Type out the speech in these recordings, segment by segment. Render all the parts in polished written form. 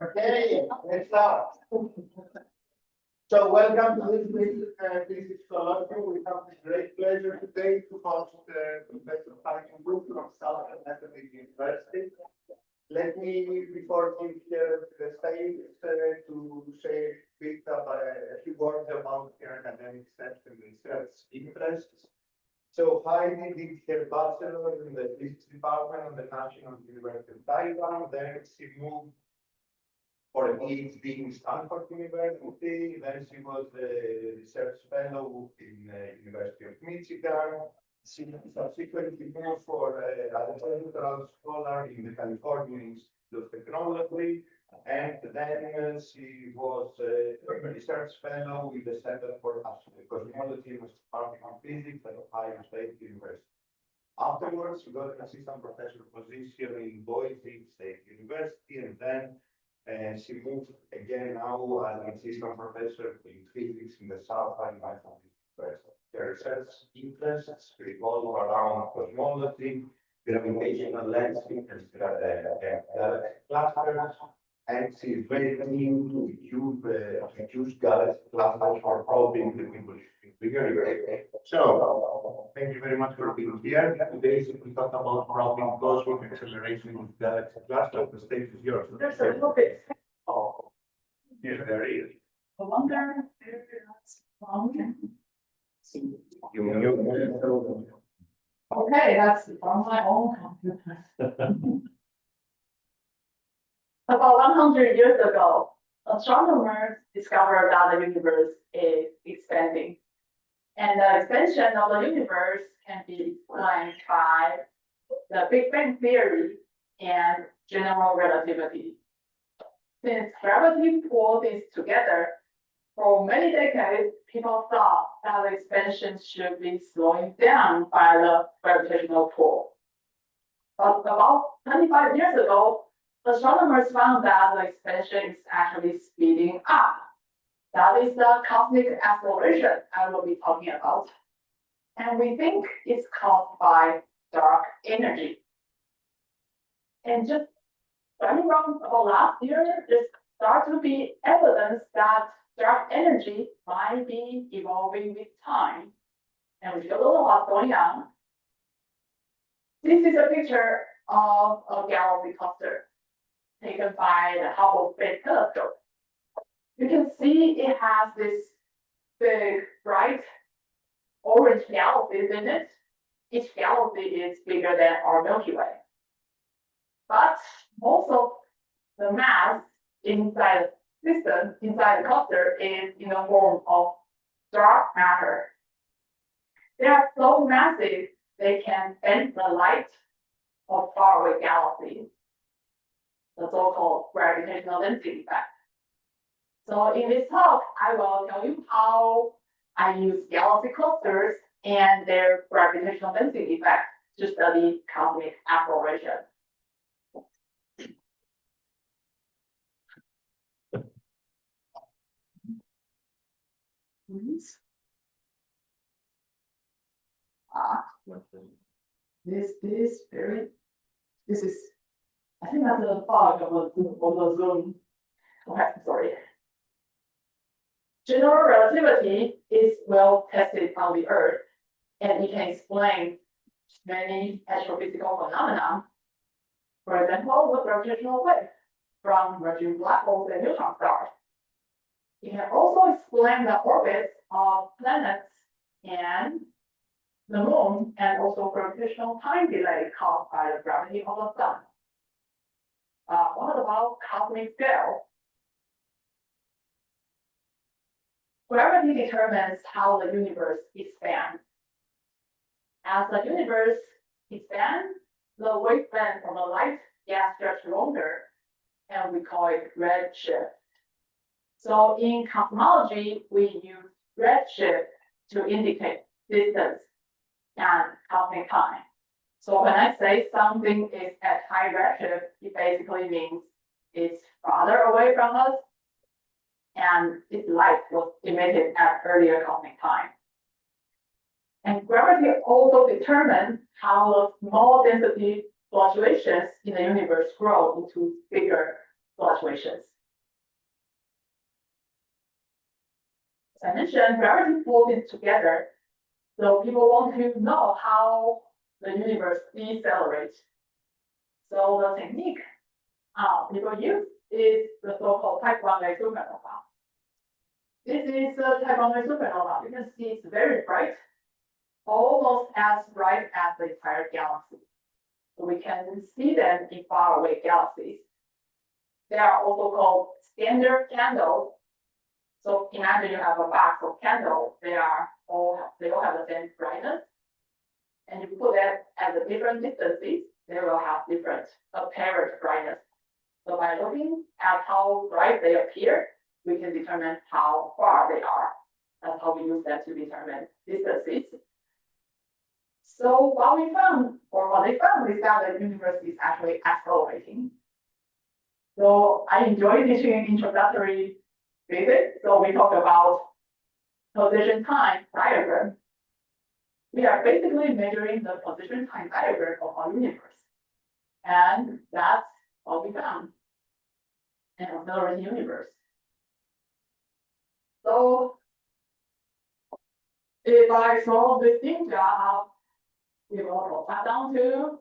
Okay, let's start. So welcome to this colloquium. We have the great pleasure today to host Professor Heidi from Southern University. Let me, before giving here the stage, to say a few words about her academic steps and research interests. So Heidi did her bachelor in the physics department of the National University of Taiwan. Then she moved for a PhD in Stanford University. Then she was a research fellow in University of Michigan. She subsequently moved for as a doctoral scholar in the California Institute of Technology. And then she was a research fellow with the Center for Cosmology and Particle Physics at Ohio State University. Afterwards, she got an assistant professor position in Boise State University, and then she moved again now as an assistant professor in physics in the South Carolina University. Her research interests revolve around cosmology, gravitational lensing, and galaxy clusters, and she is very keen to use galaxy clusters for probing the universe. So, thank you very much for being here. Today, we talk about probing cosmic acceleration in galaxy clusters. The stage is yours. There's a little bit. Oh, yes, there is. I wonder if that's wrong. Okay, that's on my own computer. About 100 years ago, astronomers discovered that the universe is expanding. And the expansion of the universe can be explained by the Big Bang theory and general relativity. Since gravity pulled these together, for many decades, people thought that the expansion should be slowing down by the gravitational pull. But about 25 years ago, astronomers found that the expansion is actually speeding up. That is the cosmic acceleration I will be talking about. And we think it's caused by dark energy. And just running around about last year, there started to be evidence that dark energy might be evolving with time. And we don't know what's going on. This is a picture of a galaxy cluster taken by the Hubble Space Telescope. You can see it has this big, bright orange galaxies in it. Each galaxy is bigger than our Milky Way. But most of the mass inside the system, inside the cluster, is in the form of dark matter. They are so massive they can bend the light of faraway galaxies, the so-called gravitational density effect. So in this talk, I will tell you how I use galaxy clusters and their gravitational density effect to study cosmic acceleration. This is, I think that's a bug of the Zoom. Okay, sorry. General relativity is well tested on the Earth, and it can explain many astrophysical phenomena. For example, the gravitational wave from emerging black holes and neutron stars. It can also explain the orbits of planets and the moon, and also gravitational time delay caused by the gravity of the sun. What about cosmic scale? Gravity determines how the universe expands. As the universe expands, the wavelength of the light gets stretched longer, and we call it redshift. So in cosmology, we use redshift to indicate distance and cosmic time. So when I say something is at high redshift, it basically means it's farther away from us, and its light was emitted at earlier cosmic time. And gravity also determines how the small density fluctuations in the universe grow into bigger fluctuations. As I mentioned, gravity pulls it together. So people want to know how the universe decelerates. So the technique people use is the so-called type 1A supernova. This is a type 1A supernova. You can see it's very bright, almost as bright as the entire galaxy. So we can see them in faraway galaxies. They are also called standard candles. So imagine you have a box of candles. They all have the same brightness. And you put them at the different distances, they will have different apparent brightness. So by looking at how bright they appear, we can determine how far they are. That's how we use them to determine distances. So what they found is that the universe is actually accelerating. So I enjoy teaching introductory physics. So we talk about position time diagram. We are basically measuring the position time diagram of our universe. And that's what we found. An accelerating universe. So if I solve this ninja, it will roll back down to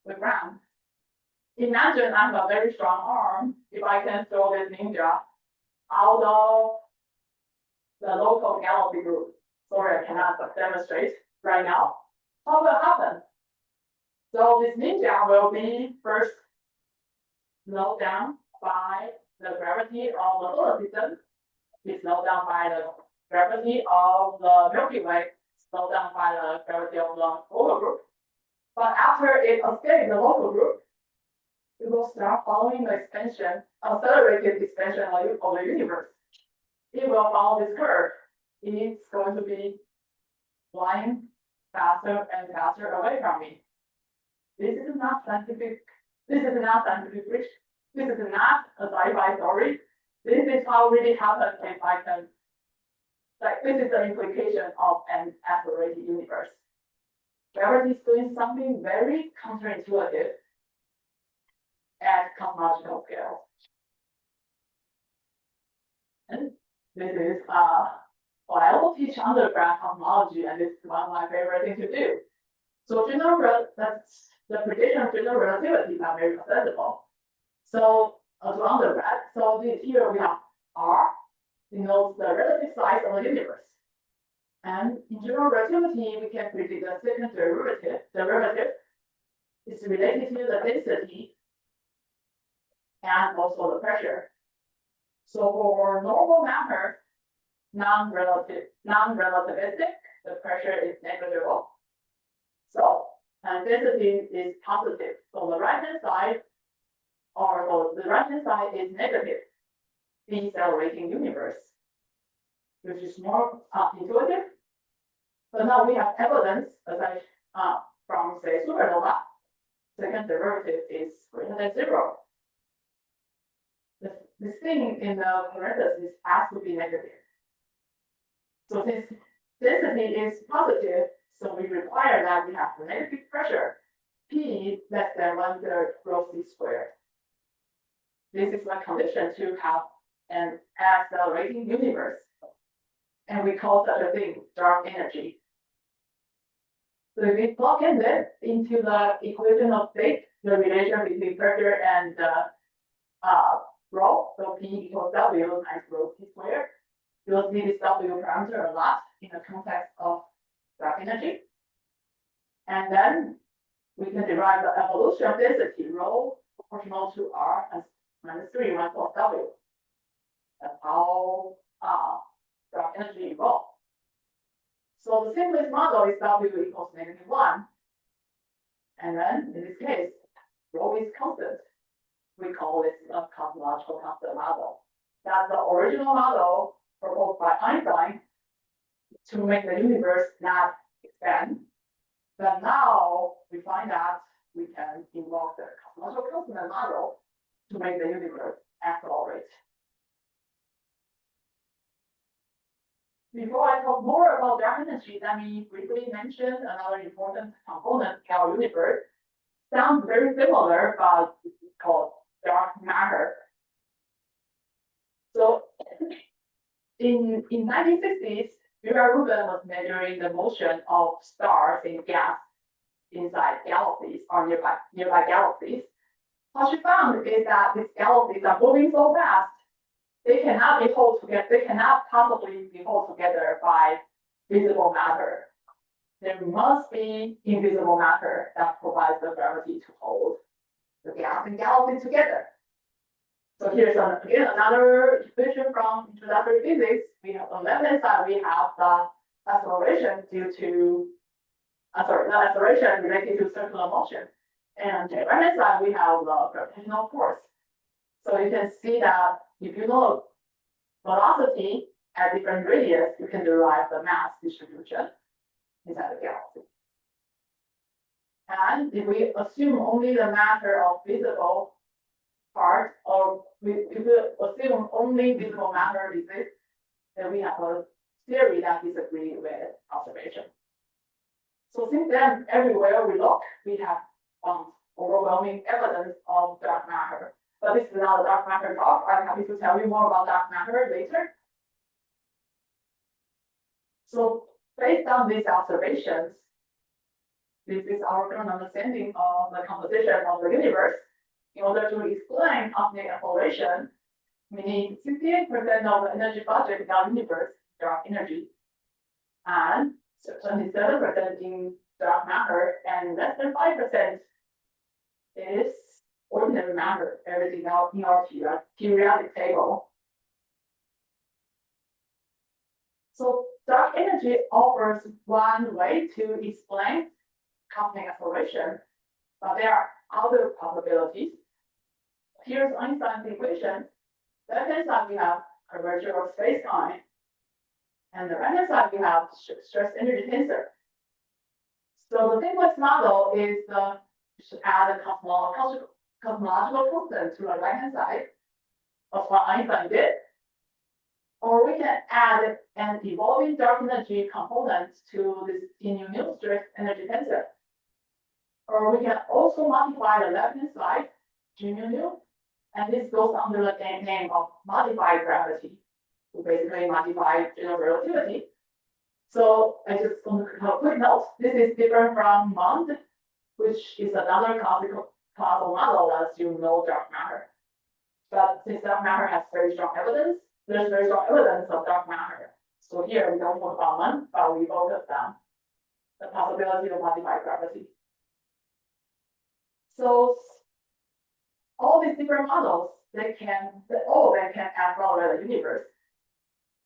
the ground. Imagine I have a very strong arm. If I can throw this ninja out of the local galaxy group. Sorry, I cannot demonstrate right now. What will happen? So this ninja will be first slowed down by the gravity of the solar system. Be slowed down by the gravity of the Milky Way, slowed down by the gravity of the local group. But after it escapes the local group, it will start following the accelerated expansion of the universe. It will follow this curve. It's going to be flying faster and faster away from me. This is not scientific. This is not scientific fiction. This is not a sci-fi story. This is how really happens if I can. Like this is the implication of an accelerated universe. Gravity is doing something very counterintuitive at cosmological scale. And this is what I will teach undergrad cosmology, and this is one of my favorite things to do. So that's the prediction of general relativity is not very accessible. So to undergrad, so here we have R, denotes the relative size of the universe. And in general relativity, we can predict the second derivative. Derivative is related to the density and also the pressure. So for normal matter, non-relativistic, the pressure is negligible. So, and density is positive. So the right-hand side, is negative, decelerating universe, which is more intuitive. But now we have evidence, from say supernova, second derivative is greater than 0. This thing in the parentheses has to be negative. So since density is positive, so we require that we have negative pressure, P less than 1/3 rho c squared. This is my condition to have an accelerating universe. And we call such a thing dark energy. So if we plug in this into the equation of state, the relation between pressure and rho, so P equals W times rho c squared. You'll see this W parameter a lot in the context of dark energy. And then we can derive the evolution of density, rho proportional to R as minus 3 1 plus W. That's how dark energy evolves. So the simplest model is W equals -1. And then in this case, rho is constant. We call this a cosmological constant model. That's the original model proposed by Einstein to make the universe not expand. But now we find that we can invoke the cosmological constant model to make the universe accelerate. Before I talk more about dark energy, let me briefly mention another important component of our universe. Sounds very similar, but it's called dark matter. So in 1960s, Vera Rubin was measuring the motion of stars in gas inside galaxies or nearby galaxies. What she found is that these galaxies are moving so fast, they cannot be held together. They cannot possibly be held together by visible matter. There must be invisible matter that provides the gravity to hold the gas and galaxies together. So here's again another equation from introductory physics. We have on the left-hand side, we have the acceleration due to, the acceleration related to circular motion. And on the right-hand side, we have the gravitational force. So you can see that if you know velocity at different radius, you can derive the mass distribution inside the galaxy. And if we assume only the matter of visible part, or if we assume only visible matter exists, then we have a theory that disagrees with observation. So since then, everywhere we look, we have overwhelming evidence of dark matter. But this is not a dark matter talk. I'm happy to tell you more about dark matter later. So based on these observations, this is our current understanding of the composition of the universe. In order to explain cosmic acceleration, we need 68% of the energy budget in our universe, dark energy, and 27% in dark matter, and less than 5% is ordinary matter, everything else in our periodic table. So dark energy offers one way to explain cosmic acceleration, but there are other possibilities. Here's Einstein's equation. The left-hand side we have curvature of space-time, and the right-hand side we have stress energy tensor. So the simplest model is to add a cosmological constant to the right-hand side of what Einstein did. Or we can add an evolving dark energy component to this new stress energy tensor. Or we can also multiply the left-hand side, G mu, and this goes under the name of modified gravity, to basically modify general relativity. So I just want to have a quick note. This is different from MOND, which is another classical model as you know dark matter. But since dark matter has very strong evidence, there's very strong evidence of dark matter. So here we don't talk about MOND, but we focus on the possibility of modified gravity. So all these different models, all of them can accelerate the universe,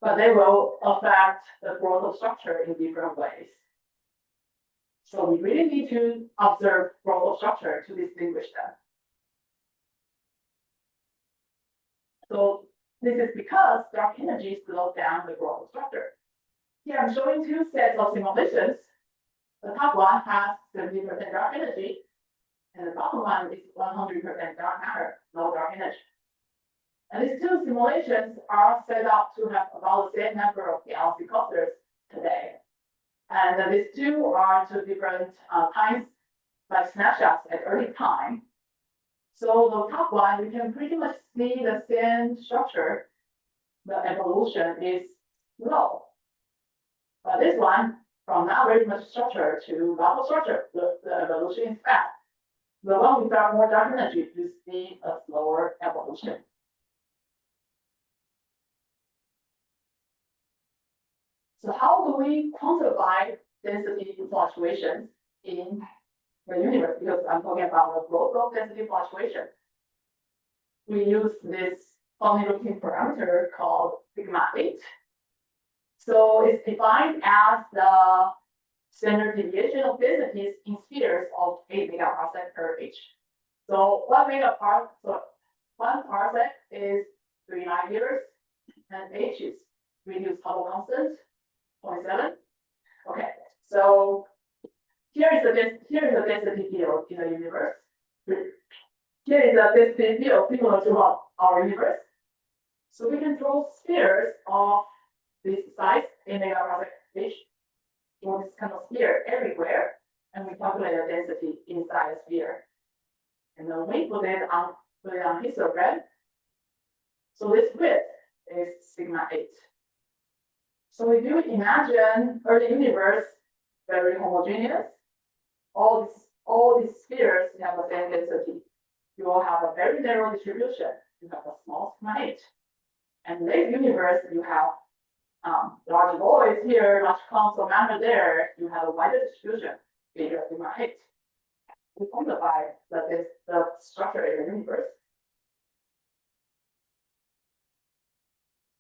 but they will affect the growth of structure in different ways. So we really need to observe growth of structure to distinguish them. So this is because dark energy slows down the growth of structure. Here I'm showing two sets of simulations. The top one has 70% dark energy, and the bottom one is 100% dark matter, no dark energy. And these two simulations are set up to have about the same number of galaxy clusters today. And these two are two different times, like snapshots at early time. So the top one, you can pretty much see the same structure. The evolution is slow. But this one, from not very much structure to level structure, the evolution is fast. The one without more dark energy, you see a slower evolution. So how do we quantify density fluctuations in the universe? Because I'm talking about the growth of density fluctuation. We use this funny-looking parameter called sigma 8. So it's defined as the standard deviation of densities in spheres of 8 megaparsec per inch. So 1 parsec is 3 light years, and h is reduced Hubble constant, 0.7. Okay, so here is the density field in the universe. Here is the density field similar to our universe. So we can draw spheres of this size, 8 megaparsec each, draw this kind of sphere everywhere, and we calculate the density inside the sphere. And then we put it on histogram. So this width is sigma 8. So if you imagine early universe very homogeneous, all these spheres have the same density. You will have a very narrow distribution. You have a small sigma 8. And late universe, you have large voids here, large clumps of matter there. You have a wider distribution, bigger sigma 8. We quantify the structure in the universe.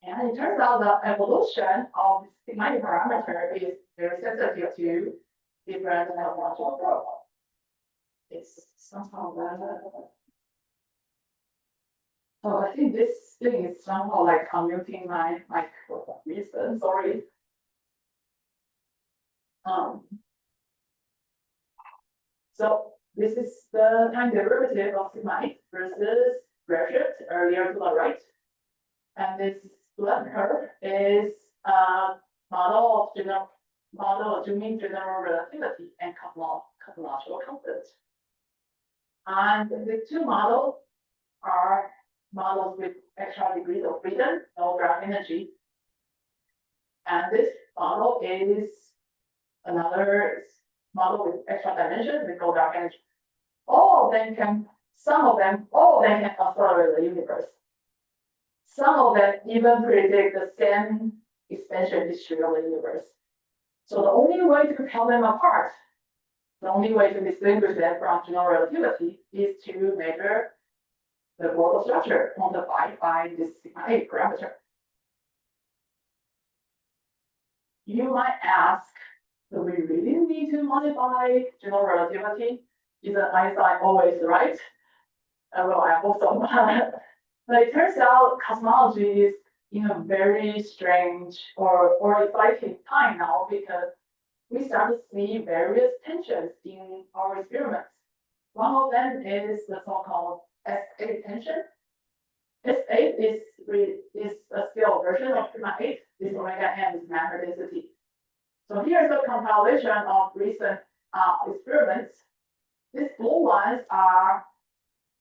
And it turns out the evolution of this sigma parameter is very sensitive to different topological growth. It's somehow so I think this thing is somehow like commuting my reason, sorry. So this is the time derivative of sigma 8 versus redshift earlier to the right. And this black curve is a model of mean general relativity and cosmological constant. And the two models are models with extra degrees of freedom, no dark energy. And this model is another model with extra dimension with no dark energy. All of them can accelerate the universe. Some of them even predict the same expansion history of the universe. So the only way to tell them apart, the only way to distinguish them from general relativity is to measure the growth structure quantified by this sigma 8 parameter. You might ask, do we really need to modify general relativity? Is Einstein always right? Well, I hope so. But it turns out cosmology is in a very strange or exciting time now because we start to see various tensions in our experiments. One of them is the so-called S8 tension. S8 is a scale version of sigma 8. This omega m is matter density. So here's a compilation of recent experiments. These blue ones are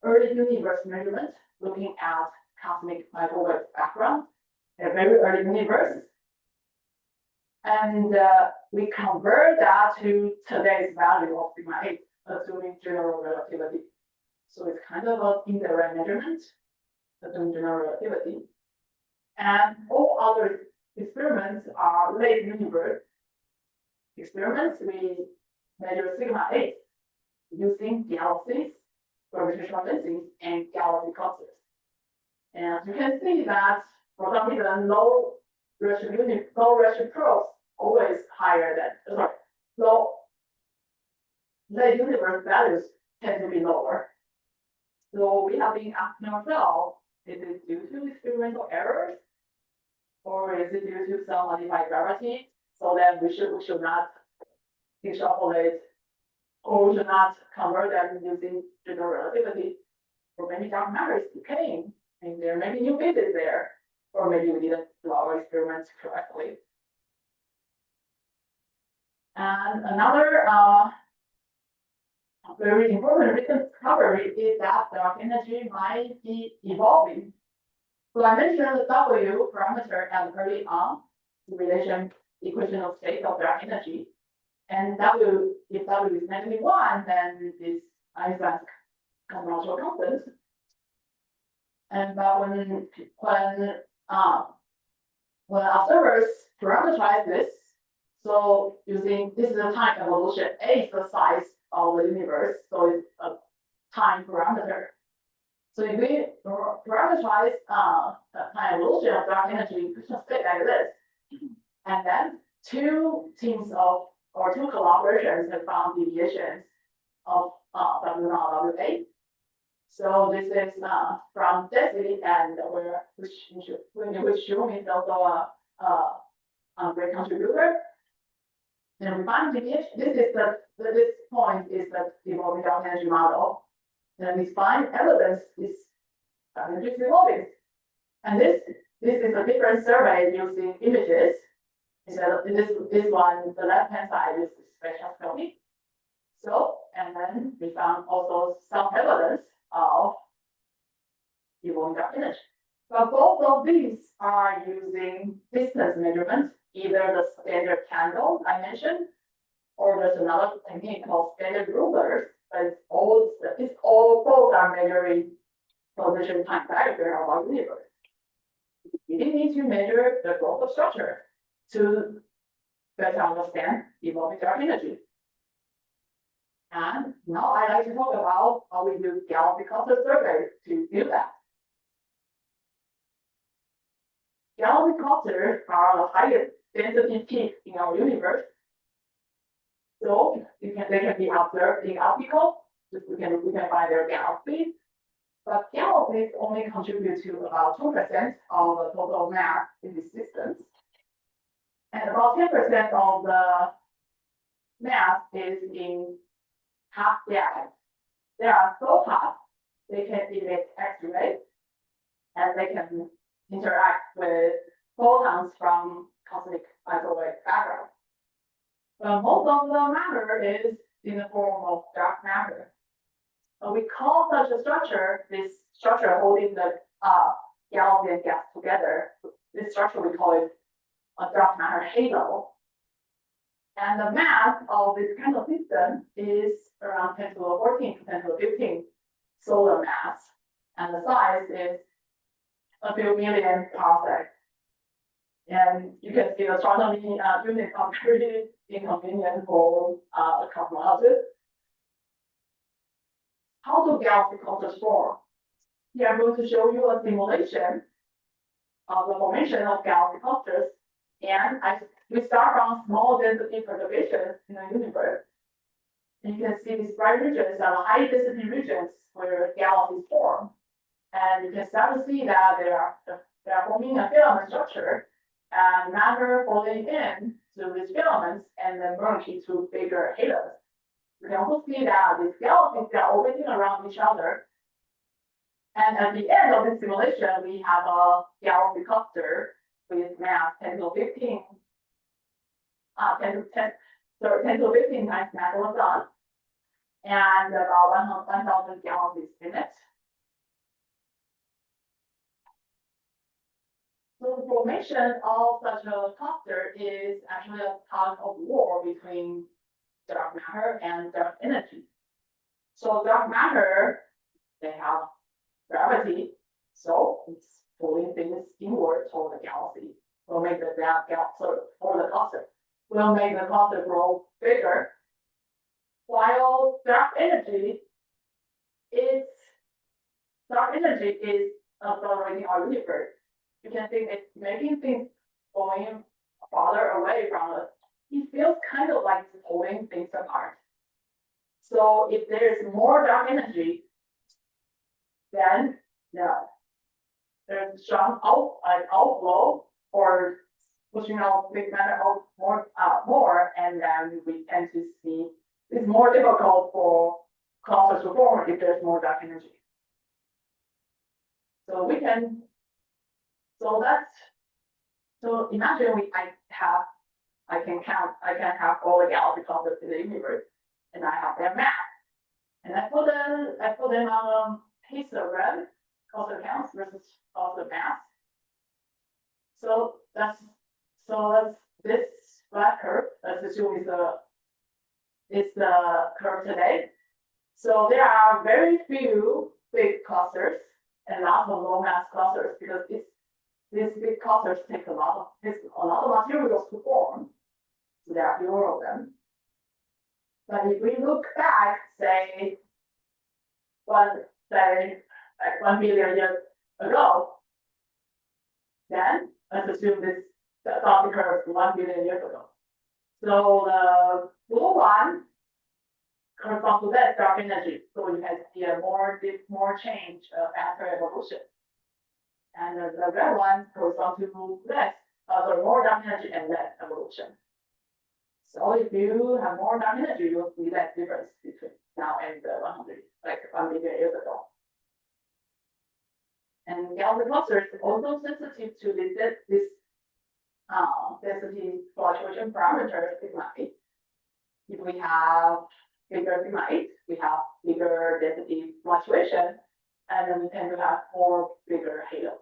early universe measurements looking at cosmic microwave background, a very early universe. And we convert that to today's value of sigma 8, assuming general relativity. So it's kind of an indirect measurement, assuming general relativity. And all other experiments are late universe experiments. We measure sigma 8 using galaxies, gravitational lensing, and galaxy clusters. And you can see that for some reason, low redshift probes always higher than low late universe values tend to be lower. So we have been asking ourselves, is it due to experimental errors? Or is it due to some modified gravity? So that we should not extrapolate or we should not convert them using general relativity. Or maybe dark matter is decaying and there may be new physics there. Or maybe we didn't do our experiments correctly. And another very important recent discovery is that dark energy might be evolving. So I mentioned the W parameter as early on, the relation equation of state of dark energy. And if W is -1, then this Einstein's cosmological constant. And when observers parameterize this, so using this is a time evolution, A is the size of the universe, so it's a time parameter. So if we parameterize the time evolution of dark energy, we can state like this. And then two collaborations have found deviations of W0, W8. So this is from density and which Shum is also a great contributor. And we find deviation. This point is the evolving dark energy model. And we find evidence this energy is evolving. And this is a different survey using images. So this one, the left-hand side is spectroscopy. So, and then we found also some evidence of evolving dark energy. But both of these are using distance measurement, either the standard candle I mentioned, or there's another technique called standard rulers, but it's all both are measuring position time diagram of our universe. You need to measure the growth of structure to better understand evolving dark energy. And now I'd like to talk about how we use galaxy cluster surveys to do that. Galaxy clusters are the highest density peaks in our universe. So they can be observed in optical. We can find their galaxies. But galaxies only contribute to about 2% of the total mass in this system. And about 10% of the mass is in hot gas. They are so hot, they can emit X-rays, and they can interact with photons from cosmic microwave background. But most of the matter is in the form of dark matter. We call such a structure, this structure holding the galaxy and gas together, this structure we call it a dark matter halo. And the mass of this kind of system is around 10 to the 14 to 10 to the 15 solar mass. And the size is a few million parsecs. And you can see the astronomy units are very inconvenient for cosmologists. How do galaxy clusters form? Here I'm going to show you a simulation of the formation of galaxy clusters. And we start from small density perturbations in the universe. And you can see these bright regions are the high density regions where galaxies form. And you can start to see that they are forming a filament structure and matter falling in to these filaments and then merge into bigger halos. You can also see that these galaxies are orbiting around each other. And at the end of this simulation, we have a galaxy cluster with mass 10 to 15, 10 to 15 times mass of the sun, and about 1,000 galaxies in it. So the formation of such a cluster is actually a tug of war between dark matter and dark energy. So dark matter, they have gravity, so it's pulling things inward toward the galaxy. Will make the cluster. Will make the cluster grow bigger. While dark energy is accelerating our universe. You can think it's making things going farther away from us. It feels kind of like pulling things apart. So if there's more dark energy, then there's strong outflow or pushing out big matter out more, and then we tend to see it's more difficult for clusters to form if there's more dark energy. So we can. So imagine I can have all the galaxy clusters in the universe, and I have their mass, and I put them on a histogram, cluster counts versus cluster mass. So that's this flat curve. Let's assume is the curve today. So there are very few big clusters and lots of low mass clusters because these big clusters take a lot of materials to form. So there are fewer of them. But if we look back, say 1 billion years ago, then let's assume the topic curve 1 billion years ago. So the blue one corresponds to that dark energy. So you can see a more change after evolution. And the red one corresponds to less, more dark energy and less evolution. So if you have more dark energy, you'll see that difference between now and 1 billion years ago. And galaxy clusters also sensitive to this density fluctuation parameter sigma 8. If we have bigger sigma 8, we have bigger density fluctuation, and then we tend to have more bigger halos.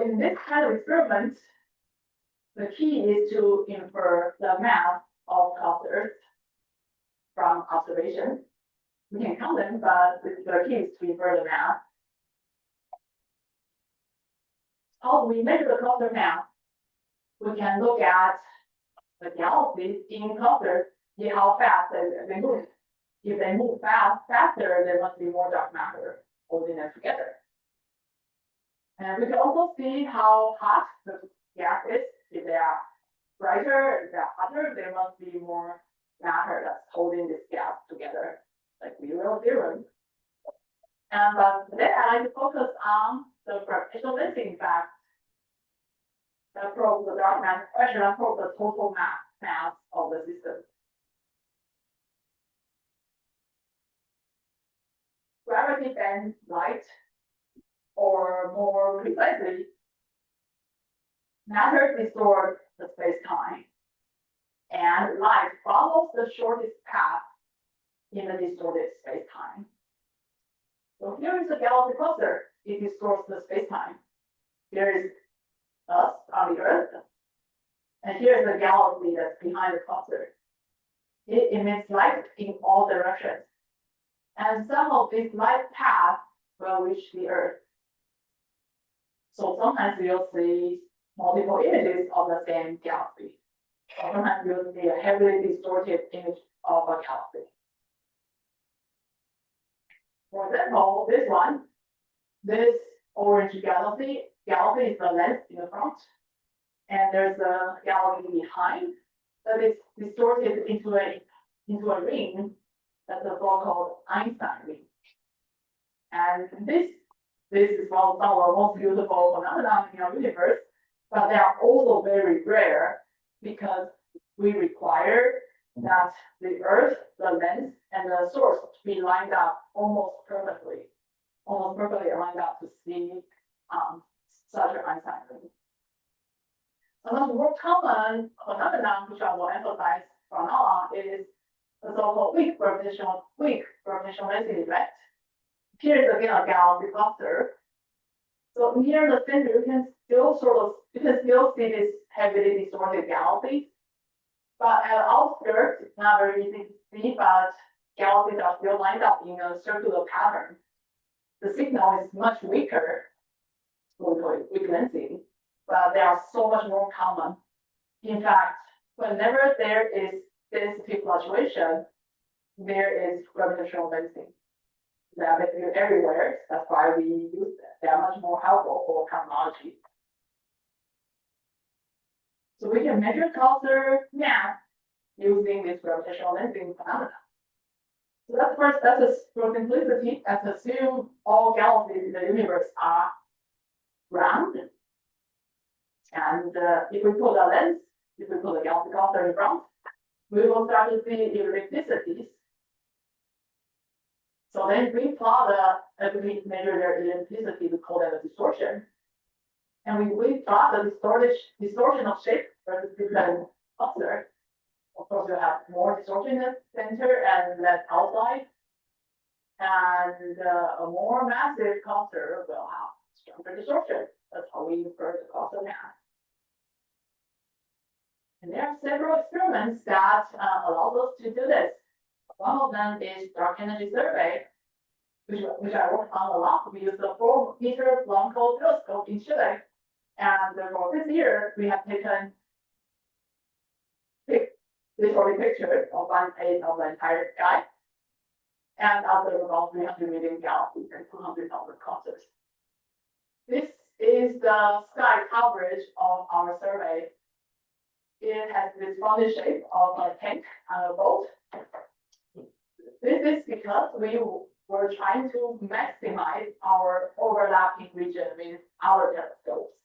in this kind of experiment, the key is to infer the mass of clusters from observation. We can count them, but the key is to infer the mass. How we measure the cluster mass? We can look at the galaxies in clusters, see how fast they move. If they move faster, there must be more dark matter holding them together. And we can also see how hot the gas is. If they are brighter, if they are hotter, there must be more matter that's holding this gas together, like zero theorem. And then I like to focus on the gravitational density effect that probe the dark matter pressure and probe the total mass of the system. Gravity bends light, or more precisely, matter distorts the space-time, and light follows the shortest path in the distorted space-time. So here is the galaxy cluster. It distorts the space-time. Here is us on the Earth, and here is the galaxy that's behind the cluster. It emits light in all directions, and some of this light path will reach the Earth. So sometimes you'll see multiple images of the same galaxy. Sometimes you'll see a heavily distorted image of a galaxy. For example, this orange galaxy is the lens in the front, and there's a galaxy behind that is distorted into a ring that's a so-called Einstein ring. And this is one of the most beautiful phenomena in our universe, but they are also very rare because we require that the Earth, the lens, and the source to be lined up almost perfectly lined up to see such an Einstein ring. Another more common phenomenon which I will emphasize from now on is the so-called weak gravitational density effect. Here is again a galaxy cluster. So near the center, you can still see this heavily distorted galaxy. But at the outskirts, it's not very easy to see, but galaxies are still lined up in a circular pattern. The signal is much weaker, weak density, but they are so much more common. In fact, whenever there is density fluctuation, there is gravitational density. They are basically everywhere. That's why we use them. They are much more helpful for cosmology. So we can measure cluster mass using this gravitational density phenomena. So that's first, for simplicity, let's assume all galaxies in the universe are round. And if we put a lens, if we put a galaxy cluster in front, we will start to see ellipticities. So then if we we measure their ellipticity, we call that a distortion. And we plot the distortion of shape versus different cluster. Of course, you have more distortion in the center and less outside. And a more massive cluster will have stronger distortion. That's how we infer the cluster mass. And there are several experiments that allow us to do this. One of them is dark energy survey, which I worked on a lot. We use the 4-meter Blanco telescope in Chile. And for this year, we have taken visual pictures of 1/8 of the entire sky. And after about 300 million galaxies and 200,000 clusters. This is the sky coverage of our survey. It has this rounded shape of a tank and a boat. This is because we were trying to maximize our overlapping region with our telescopes.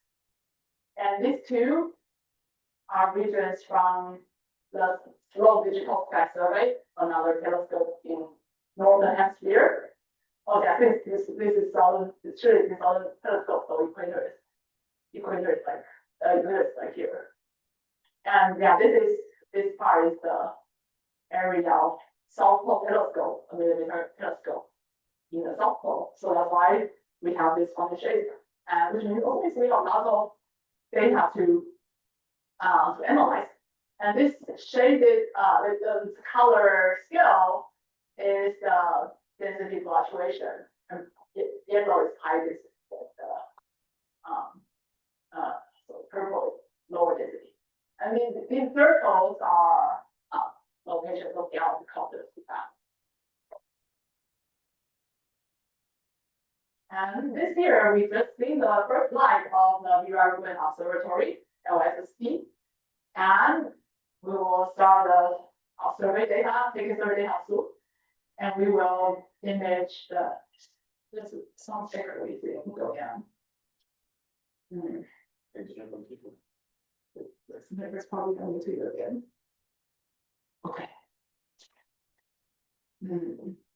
And these two are regions from the Slow Digital Sky Survey, another telescope in Northern Hemisphere. Oh yeah, this is southern, it's really the southern telescope, so equator is like here. And yeah, this part is the area of South Pole telescope, a millimeter telescope in the South Pole. So that's why we have this funny shape. which means obviously we have lots of data to analyze. And this shaded, the color scale is the density fluctuation. And yellow is high density, so purple is lower density. I mean, these circles are locations of galaxy clusters we found. And this year, we just seen the first light of the Vera Rubin Observatory, LSST, and we will start the survey data, taking survey data soon, and we will image the. This is some bigger we see go down. This probably going to you again. Okay.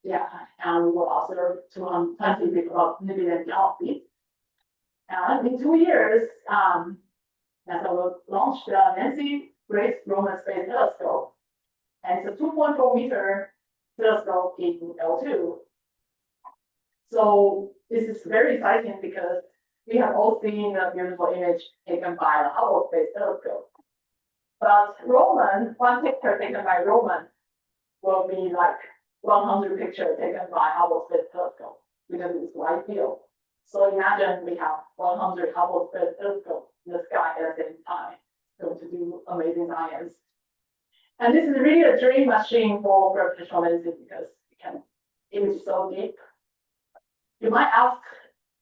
Yeah, and we will observe 220 million galaxies. And in 2 years, NASA will launch the Nancy Grace Roman Space Telescope. And it's a 2.4 meter telescope in L2. So this is very exciting because we have all seen the beautiful image taken by the Hubble Space Telescope. But Roman, one picture taken by Roman will be like 100 pictures taken by Hubble Space Telescope because it's wide field. So imagine we have 100 Hubble Space Telescopes in the sky at the same time, going to do amazing science. And this is really a dream machine for gravitational lenses because it can image so deep. You might ask,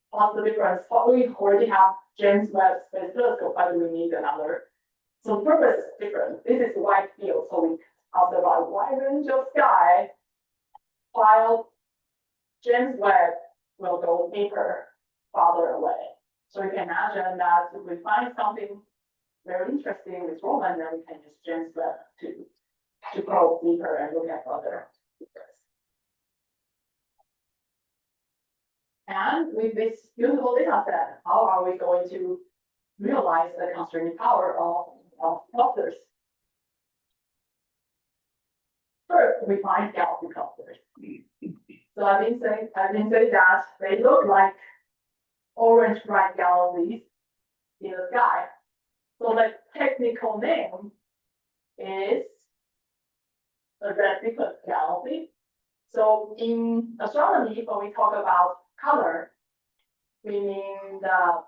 what's the difference? Well, we already have James Webb Space Telescope, why do we need another? So the purpose is different. This is wide field, so we observe a wide range of sky, while James Webb will go deeper, farther away. So you can imagine that if we find something very interesting with Roman, then we can use James Webb to go deeper and look at other features. And with this beautiful data set, how are we going to realize the constraining power of clusters? First, we find galaxy clusters. So I've been saying that they look like orange bright galaxies in the sky. So the technical name is a red sequence galaxy. So in astronomy, when we talk about color, we mean the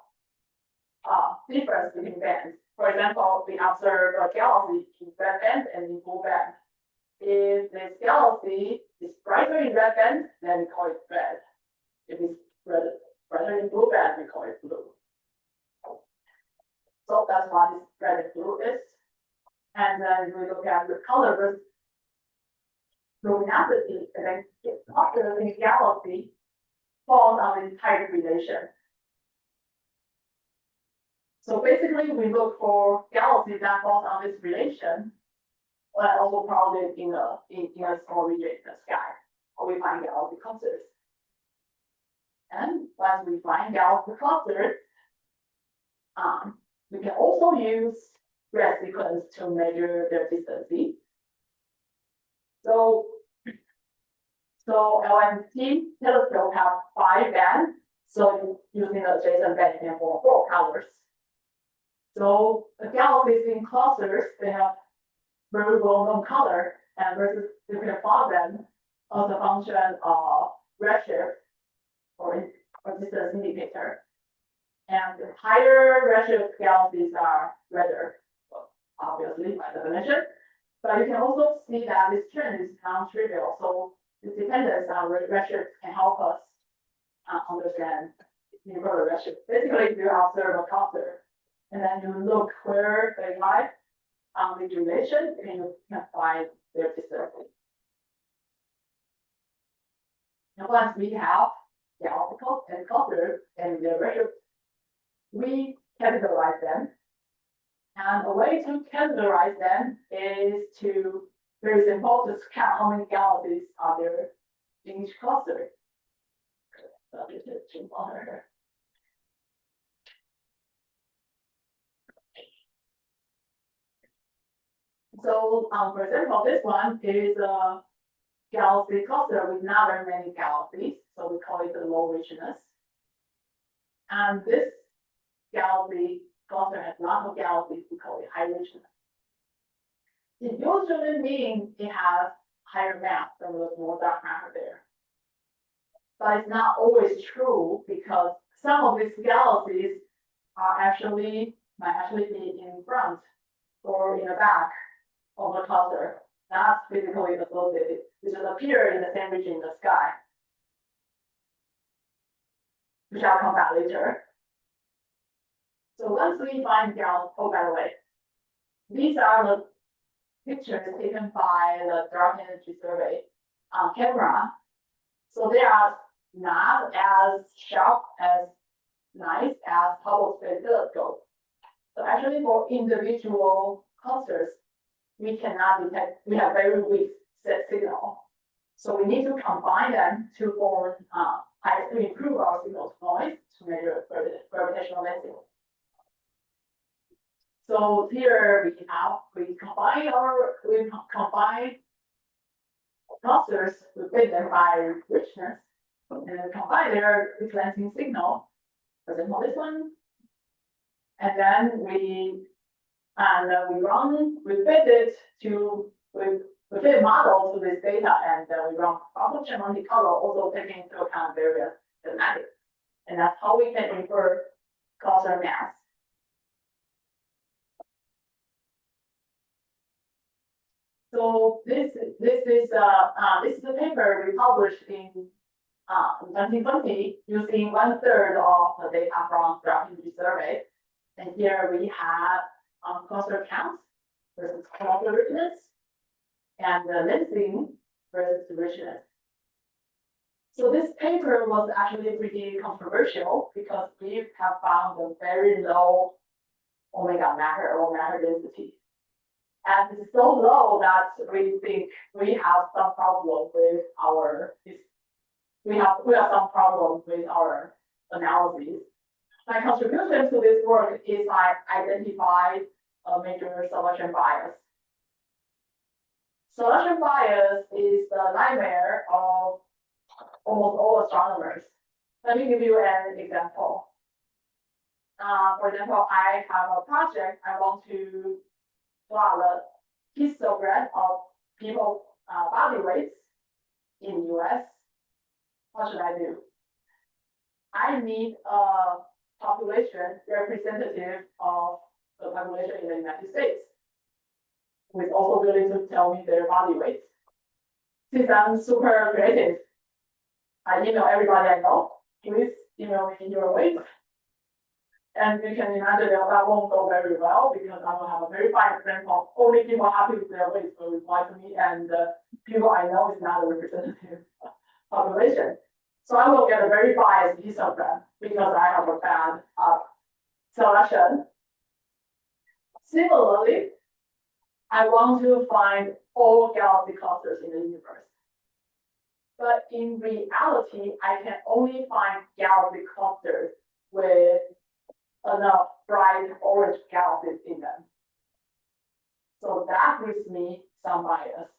difference between bands. For example, we observe a galaxy in red band and in blue band. If this galaxy is brighter in red band, then we call it red. If it's brighter in blue band, we call it blue. So that's what this red and blue is. And then we look at the color luminosity, and then it's popular in galaxy falls on this type relation. So basically, we look for galaxies that falls on this relation, but also crowded in a small region in the sky, or we find galaxy clusters. And once we find galaxy clusters, we can also use red sequence to measure their distance. So LMT telescope have 5 bands. So using the adjacent band, you can form 4 colors. So the galaxies in clusters, they have very well-known color, and versus you can plot them as a function of redshift or distance indicator. And the higher redshift galaxies are redder, obviously by definition. But you can also see that this trend is non-trivial. So this dependence on redshift can help us understand universal redshift. Basically, if you observe a cluster and then you look where they lie on the duration, and you can find their distance. And once we have galaxy and clusters and their redshift, we categorize them. And a way to categorize them is to, very simple, just count how many galaxies are there in each cluster. So, for example, this one is a galaxy cluster with not very many galaxies, so we call it the low richness. And this galaxy cluster has lots of galaxies, we call it high richness. It usually means it has higher mass than the more dark matter there. But it's not always true because some of these galaxies might actually be in front or in the back of the cluster, not physically associated. They just appear in the same region in the sky, which I'll come back later. So once we find galaxies, oh, by the way, these are the pictures taken by the Dark Energy Survey camera. So they are not as sharp, as nice as Hubble Space Telescope. So actually for individual clusters, we cannot detect, we have very weak signal. So we need to combine them to form, to improve our signal to noise to measure gravitational density. So here we combine clusters, we fit them by richness, and then combine their influencing signal. For example, this one, and then we fit it to we fit a model to this data, and we run function Monte Carlo, also taking into account various dynamics, and that's how we can infer cluster mass. So this is a paper we published in 2020 using 1/3 of the data from Dark Energy Survey, and here we have cluster counts versus cluster richness and the lensing versus richness. So this paper was actually pretty controversial because we have found a very low omega matter or matter density. And it's so low that we think we have some problem with our some problem with our analysis. My contribution to this work is I identified a major selection bias. Selection bias is the nightmare of almost all astronomers. Let me give you an example. For example, I have a project. I want to plot the histogram of people's body weights in the US. What should I do? I need a population representative of the population in the United States, who is also willing to tell me their body weight. Since I'm super creative, I email everybody I know, please email me your weight. And you can imagine that won't go very well because I will have a very fine example. Only people happy with their weight will reply to me, and people I know is not a representative population. So I will get a very biased histogram because I have a bad selection. Similarly, I want to find all galaxy clusters in the universe. But in reality, I can only find galaxy clusters with enough bright orange galaxies in them. So that gives me some bias.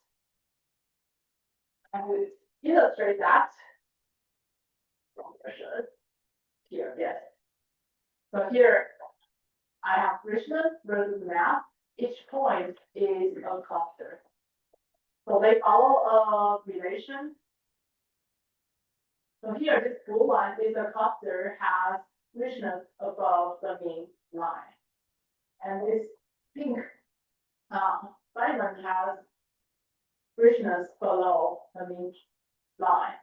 And we illustrate that here, yes. So here I have richness versus mass. Each point is a cluster. So they follow a relation. So here, this blue one is a cluster has richness above the mean line. And this pink diamond has richness below the mean line.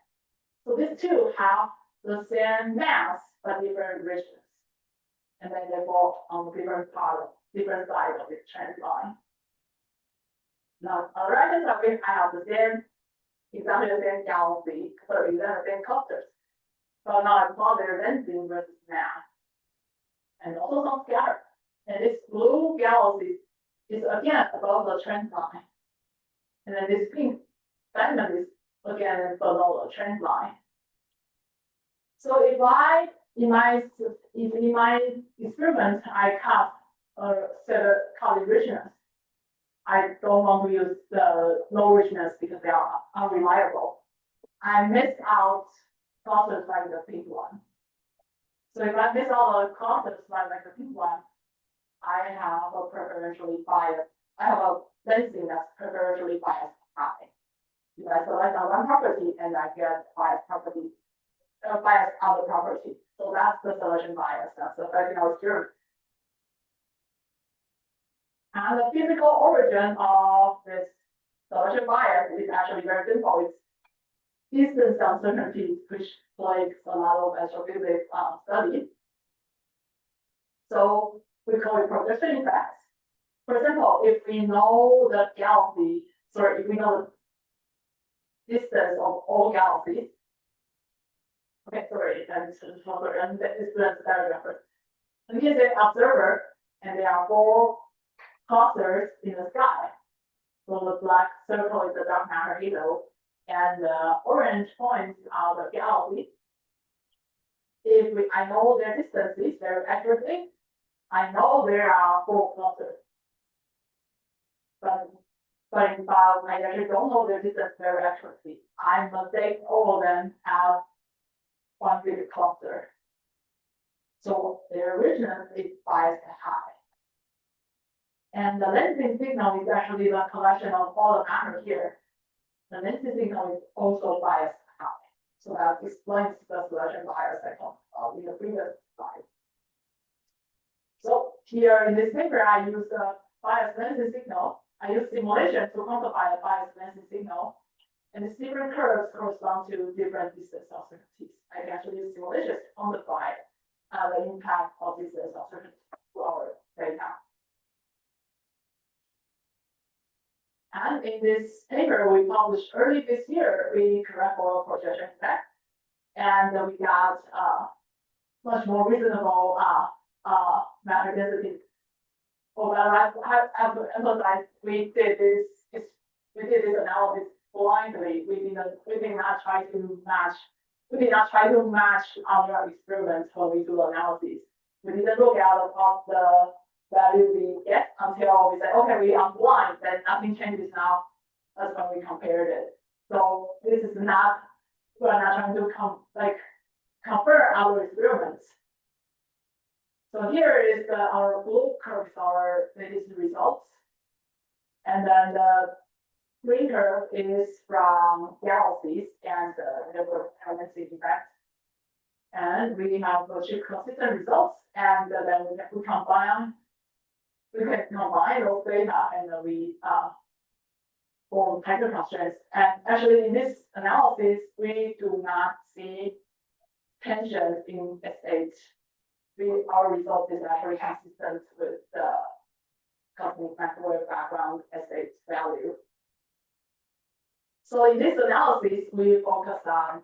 So these two have the same mass but different richness. And then they fall on different side of the trend line. Now on the right hand side, I have the same, exactly the same galaxy, sorry, the same clusters. So now I plot their lensing versus mass. And also some scatter. And this blue galaxy is again above the trend line. And then this pink diamond is again below the trend line. So if in my experiment, I cut or set a color richness, I don't want to use the low richness because they are unreliable. I miss out clusters like the pink one. So if I miss all the clusters, like the pink one, I have a preferentially biased, I have a density that's preferentially biased high. If I select on one property and I get biased property, biased other property. So that's the selection bias that's affecting our experiment. And the physical origin of this selection bias is actually very simple. It's distance uncertainties, which plagues a lot of astrophysics studies. So we call it projection effects. For example, if we know the galaxy, if we know the distance of all galaxies, okay, sorry, that's another, and this is better reference. And here's an observer, and there are 4 clusters in the sky. So the black circle is the dark matter halo, and the orange points are the galaxies. If I know their distances very accurately, I know there are 4 clusters. But I actually don't know their distance very accurately. I mistake all of them as one big cluster. So their original is biased high. And the lensing signal is actually the collection of all the matter here. The lensing signal is also biased high. So that explains the selection bias I talked about in the previous slide. So here in this paper, I use the bias lensing signal. I use simulation to quantify the bias lensing signal. And these different curves correspond to different distance uncertainties. I can actually use simulation to quantify the impact of distance uncertainty to our data. And in this paper we published early this year, we correct for projection effect. And we got much more reasonable matter density. Well, I have to emphasize, we did this analysis blindly. We did not try to match our experiments when we do the analysis. We didn't look at what the value we get until we said, okay, we are blind, then nothing changes now. That's when we compared it. So this is not, we're not trying to compare our experiments. So here is our blue curves, our latest results. And then the green curve is from galaxies and the permanency effect. And we have achieved consistent results, and then we can combine those data, and then we form tighter constraints. And actually, in this analysis, we do not see tension in S8. Our result is actually consistent with the cosmic microwave background S8 value. So in this analysis, we focus on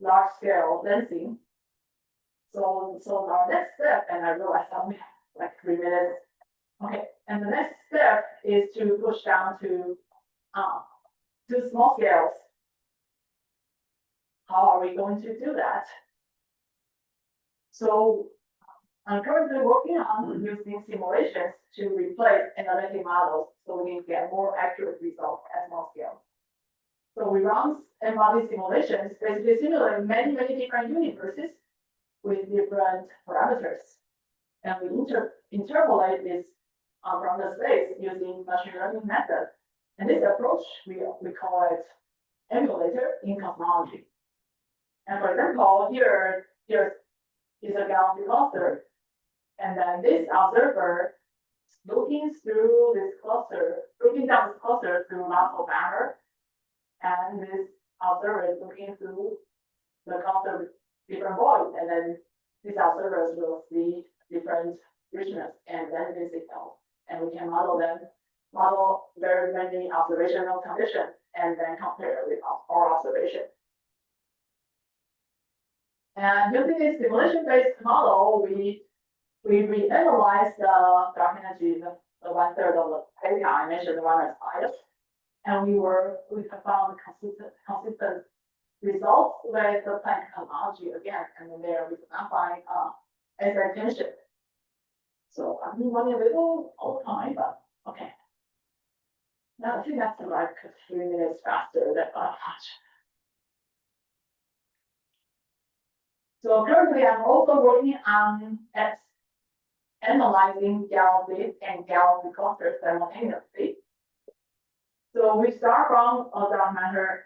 large scale lensing. So our next step, and I realize I only have like 3 minutes. Okay, and the next step is to push down to small scales. How are we going to do that? So I'm currently working on using simulations to replace analytic models so we can get more accurate results at small scale. So we run embodied simulations, basically simulate many different universes with different parameters. And we interpolate this from the space using machine learning method. And this approach, we call it emulator in cosmology. And for example, here is a galaxy cluster. And then this observer looking through this cluster, looking down this cluster through lots of matter. And this observer is looking through the cluster with different voids. And then these observers will see different richness and density signals. And we can model very many observational conditions, and then compare with our observation. And using this simulation-based model, we reanalyze the dark energy, the 1/3 of the data I mentioned, the one that's biased, and we have found consistent results with the Planck cosmology again, and then there we cannot find S8 tension. So I've been running a little all the time, but okay. Now I think that's like 3 minutes faster than much. So currently, I'm also working on analyzing galaxies and galaxy clusters simultaneously. So we start from a dark matter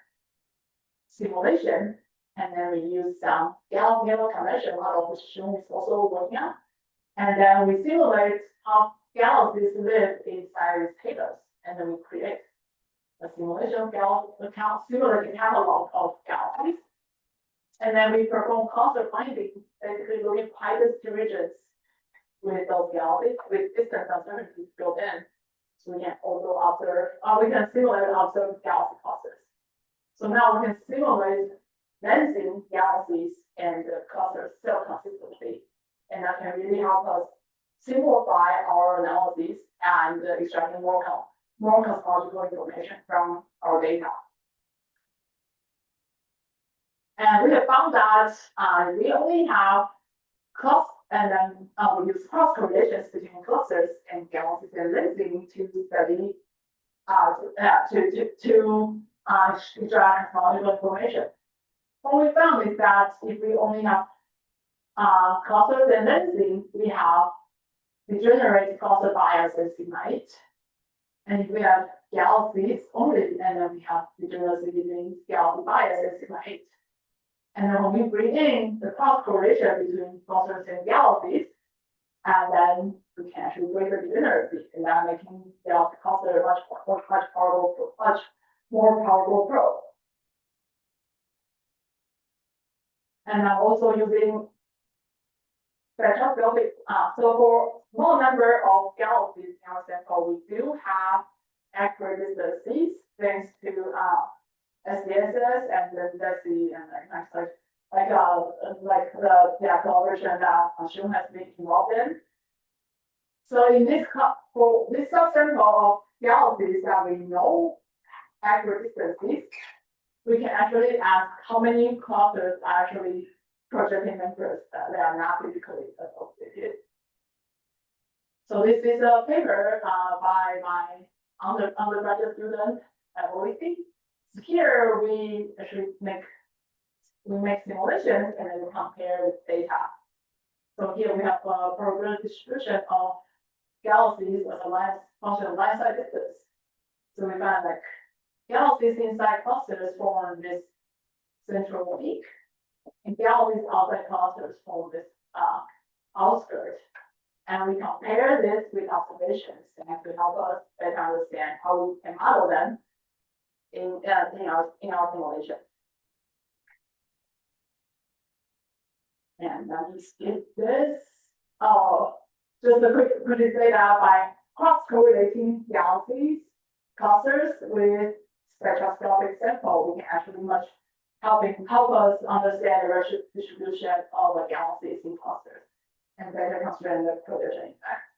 simulation, and then we use some galaxy level convention model, which Shun is also working on. And then we simulate how galaxies live inside these tables, and then we create a simulation simulated catalog of galaxies. And then we perform cluster finding, basically looking at pi distributions with those galaxies with distance uncertainties built in. So we can also observe, we can simulate and observe galaxy clusters. So now we can simulate lensing galaxies and the clusters cell consistency. And that can really help us simplify our analysis and extracting more cosmological information from our data. And we have found that we only have and then we use cross correlations between clusters and galaxies and lensing to study to extract cosmological information. What we found is that if we only have clusters and lensing, we have degenerate cluster bias as sigma 8. And if we have galaxies only, and then we have degeneracy between galaxy bias as sigma 8. And then when we bring in the cross correlation between clusters and galaxies, and then we can actually break the degeneracy, and that making galaxy cluster much more powerful probe. And I'm also using spectroscopic. So for small number of galaxies in our sample, we do have accurate distances thanks to SDSS and then DESI and like the collaboration that Shun has been involved in. So in this for this subsample of galaxies that we know accurate distances, we can actually ask how many clusters are actually projecting members that they are not physically associated. So this is a paper by my undergraduate student at OEC. So here we actually make simulations and then we compare with data. So here we have a probability distribution of galaxies as a function of line side distance. So we find like galaxies inside clusters form this central peak, and galaxies outside clusters form this outskirt. And we compare this with observations and to help us better understand how we can model them in our simulation. And let me skip this. Oh, just a quick data by cross-correlating galaxies clusters with spectroscopic sample, we can actually help us understand the distribution of the galaxies in clusters and better constrain the collision effect.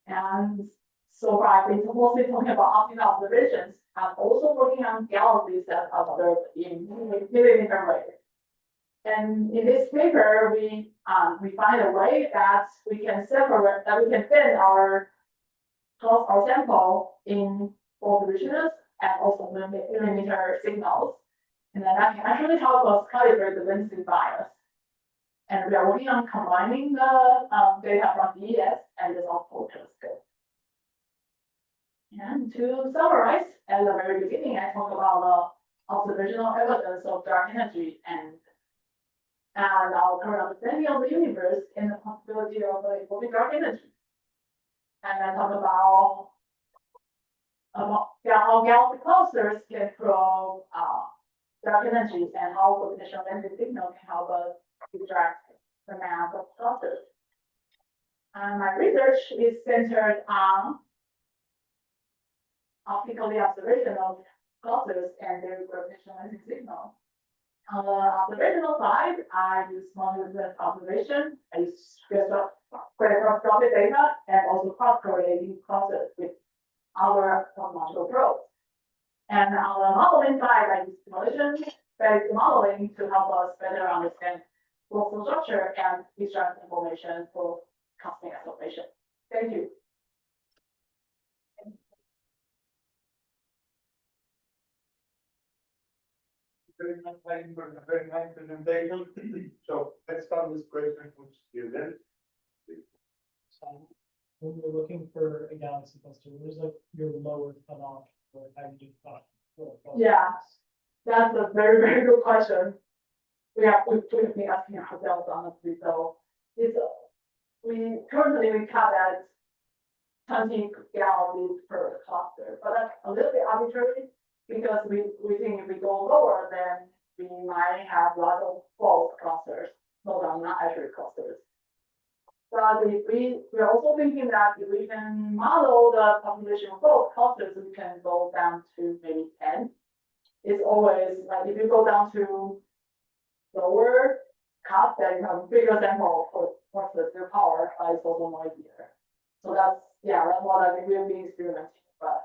And so far, I've been mostly talking about optical observations. I'm also working on galaxies that are observed in millimeter wave. And in this paper, we find a way that we can fit our sample in both regions and also millimeter signals. And then that can actually help us calibrate the lensing bias. And we are working on combining the data from DES and this optical telescope. And to summarize, at the very beginning, I talked about the observational evidence of dark energy and our current understanding of the universe and the possibility of evolving dark energy. And I talked about how galaxy clusters can probe dark energy and how the potential lensing signal can help us extract the mass of clusters. And my research is centered on optically observation of clusters and their gravitational lensing signal. On the observational side, I use monolithic observation, I use spectroscopic data, and also cross-correlating clusters with our cosmological probes. And on the modeling side, I use simulation-based modeling to help us better understand crystal structure and extract information for cosmic observation. Thank you. very much, Heidi, for a very nice presentation. So let's start with question from students. When you're looking for a galaxy cluster, where's like your lower cutoff for how you define? Yeah. That's a very, very good question. We've been asking ourselves honestly, so it's, we cap at 20 galaxies per cluster, but that's a little bit arbitrary because we think if we go lower, then we might have lots of false clusters, those are not accurate clusters. But if we're also thinking that if we can model the population of false clusters, we can go down to maybe 10. It's always like if you go down to lower cut, then you have bigger sample for what's the power, it's also noisier. So that's what I think we've been experimenting, but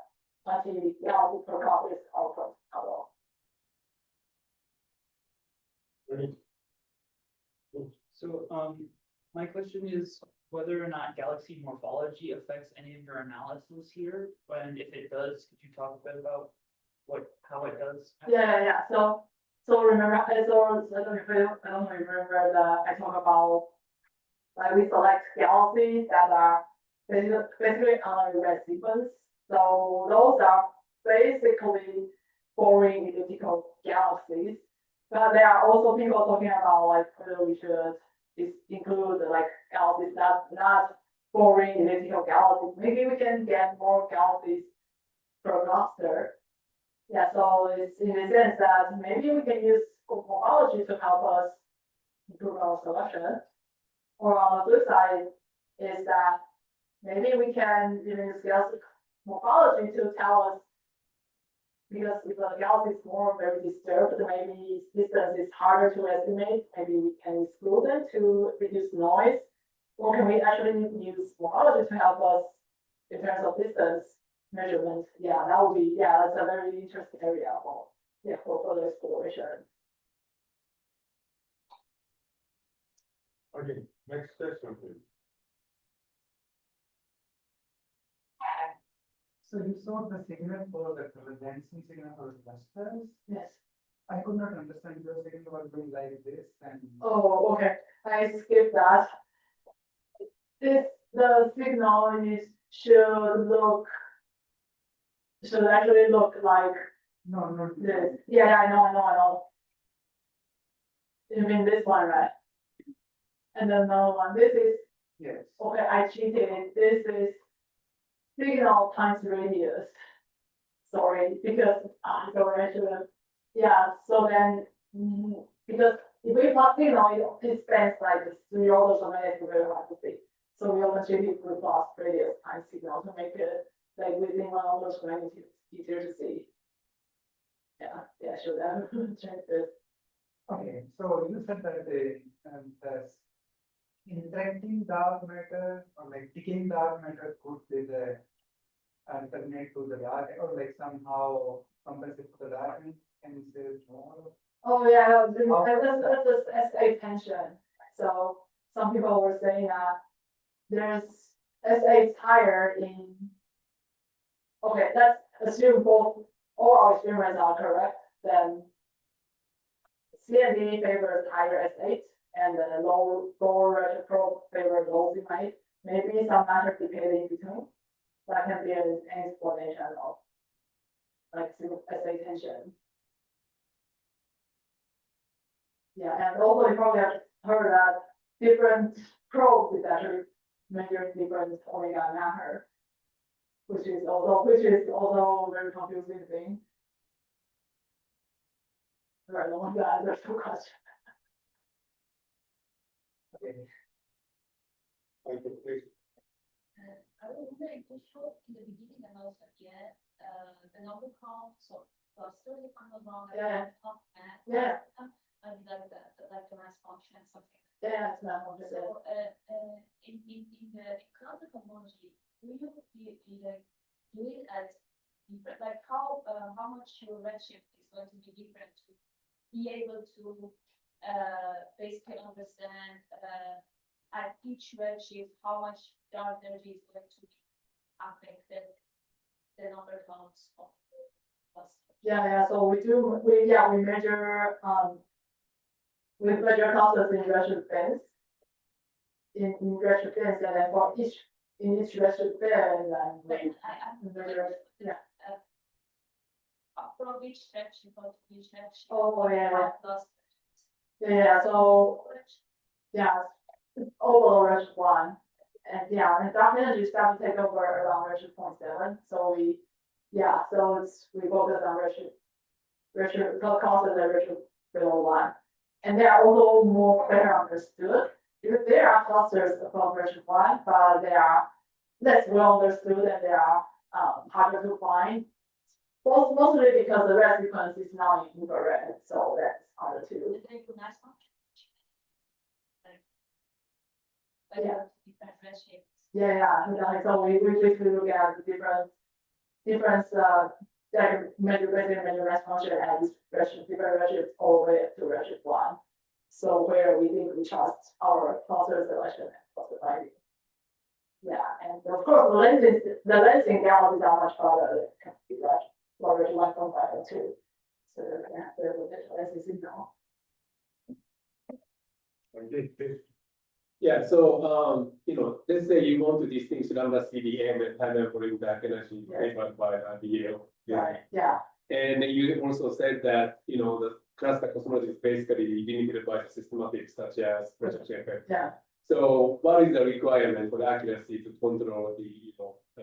I think galaxy per cut is our first model. So, my question is whether or not galaxy morphology affects any of your analysis here, and if it does, could you talk a bit about how it does? Yeah. So remember, I don't remember I talk about, like we select galaxies that are basically on a red sequence. So those are basically boring elliptical galaxies. But there are also people talking about like whether we should include like galaxies that not boring elliptical galaxies. Maybe we can get more galaxies per cluster. Yeah, so it's in the sense that maybe we can use morphology to help us improve our selection. Or on the flip side is that maybe we can even use galaxy morphology to tell us, because if the galaxy is more very disturbed, maybe distance is harder to estimate, maybe we can exclude them to reduce noise. Or can we actually use morphology to help us in terms of distance measurement? Yeah, that would be, that's a very interesting area for further exploration. Okay, next question, please. So you saw the signal for the dancing signal for the clusters. Yes. I could not understand your signal was going like this and. Oh, okay. I skipped that. The signal should actually look like No. this. Yeah, I know. You mean this one, right? And then another one. This is, Yes. okay, I cheated. This is signal times radius. Sorry, because sorry, I should have. Yeah, so then because if we plot signal, it spans like 3 orders of magnitude very hard to see. So we always treat it with plot radius times signal to make it like within 1 order of magnitude easier to see. Yeah, should have checked this. Okay, so you said that the interacting dark matter or like decaying dark matter could be the alternate to the dark or like somehow compensate for the darkness. Can you say more? Oh yeah, that's the SA tension. So some people were saying that there's SA is higher in. Okay, let's assume all our experiments are correct. Then CND favors higher S8 and the lower probe favors low Z8. Maybe some matter decay in between. That can be an explanation of like SA tension. Yeah, and also you probably have heard that different probes is actually measuring different omega matter, which is also a very confusing thing. Right, no one to answer the question. Okay. Thank you, please. I was wondering, you showed in the beginning about again, the number count, so cluster if I'm not wrong. Yeah. And Yeah. And like the mass function and something. Yeah, it's not what it is. So in the cloud technology, will you be like do it as different, like how much your redshift is going to be different to be able to basically understand at each redshift how much dark energy is going to be affected the number counts of Yeah, so we measure clusters in redshift bins. In redshift bins, and then for in each redshift bin, and Wait, we measure, yeah. From which section, from which section? Oh, yeah. Plus. Yeah, so, yeah, overall redshift one. And yeah, and dark energy started to take over around redshift 0.7, so we focus on redshift clusters and redshift below one. And they are also more better understood, because there are clusters above redshift one, but they are less well understood and they are harder to find. Mostly because the red sequence is now in infrared, so that's harder to. The thing for next one. Like, Yeah. different redshifts. Yeah, so we basically look at the different like measure response function and different redshifts all the way to redshift one. So where we think we trust our cluster selection and cluster finding. Yeah, and of course the lensing galaxies are much farther than can be right. Larger 1.5 and 2. So yeah, there will be lenses signal. Yeah, so, let's say you want to distinguish lambda CDM and time and volume dark energy favored by DL. Right, yeah. And you also said that, the cluster cosmology is basically limited by the systematics such as projection effect. Yeah. So what is the requirement for the accuracy to control the,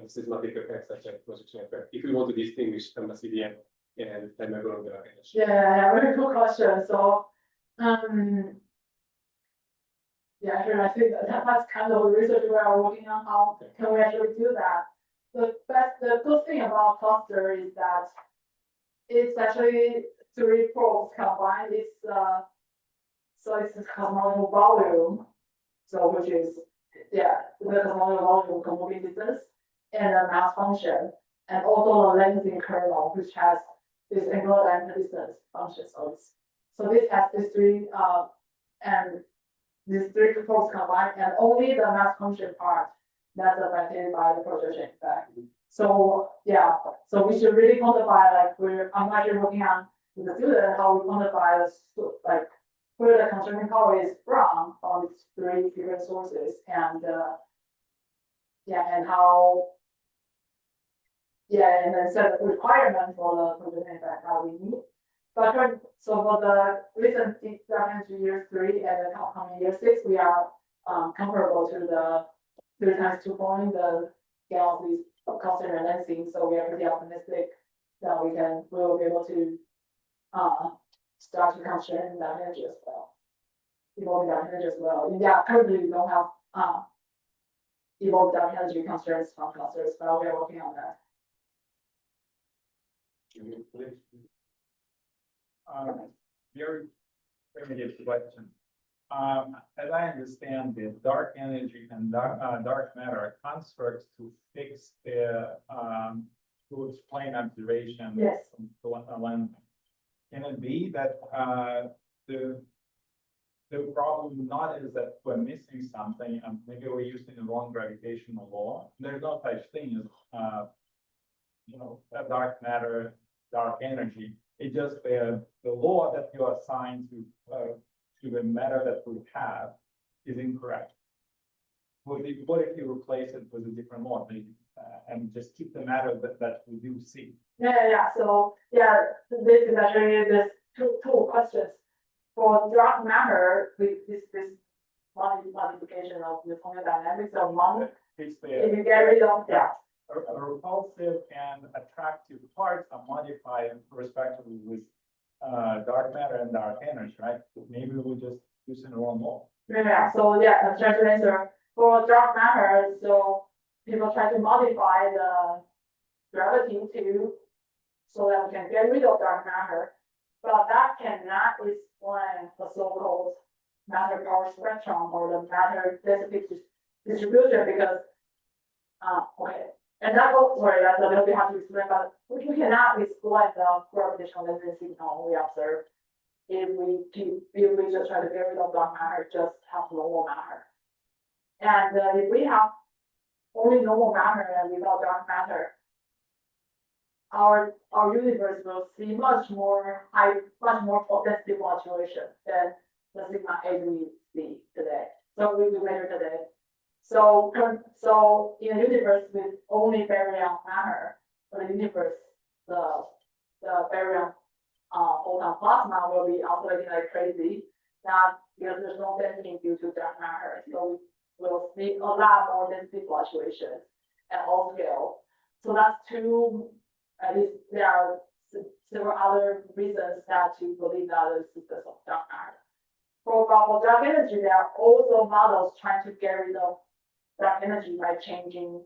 systematic effects such as projection effect, if we want to distinguish lambda CDM and time and volume dark energy? Yeah, very good question. So, yeah, sure. I think that's kind of the research we are working on. How can we actually do that? The good thing about cluster is that it's actually 3 probes combined. So it's cosmological volume. So which is the cosmological volume conforming distance and the mass function, and also the lensing kernel, which has this angular diameter distance function. So this has these 3 and these 3 probes combined, and only the mass function part that's affected by the projection effect. So so we should really quantify, like I'm actually working on with the student how we quantify like where the constraining power is from these 3 different sources, and and how and then set the requirement for the projection effect how we need. But for the recent dark energy year 3 and the coming year 6, we are comparable to the 3 times 2 point, the galaxies consider lensing. So we are pretty optimistic that we will be able to start to constrain dark energy as well. Evolving dark energy as well. Yeah, currently we don't have evolved dark energy constraints from clusters, but we are working on that. Very primitive question. As I understand it, dark energy and dark matter are constructs to fix to explain observation. Yes. Can it be that the problem not is that we're missing something and maybe we're using the wrong gravitational law? There's no such thing as dark matter, dark energy. It's just the law that you assign to the matter that we have is incorrect. What if you replace it with a different law, and just keep the matter that we do see? So this is actually this two questions. For dark matter, this modification of the dynamics of one. It's If you get rid of a repulsive and attractive parts are modified respectively with dark matter and dark energy, right? Maybe we're just using the wrong law. So I'm trying to answer for dark matter. So people try to modify the gravity so that we can get rid of dark matter, but that cannot explain the so-called matter power spectrum or the matter density distribution, because and that's a little bit hard to explain, but we cannot explain the gravitational lensing signal we observe if we just try to get rid of dark matter, just have normal matter. And if we have only normal matter and without dark matter, our universe will see much more density fluctuation than the sigma 8 we see today. So we measure today. So in a universe with only baryon matter, for the universe, the baryon photon plasma will be oscillating like crazy. Not because there's no density due to dark matter. So we'll see a lot more density fluctuations at all scale. So that's two, at least there are several other reasons that to believe that it's because of dark matter. For dark energy, there are also models trying to get rid of dark energy by changing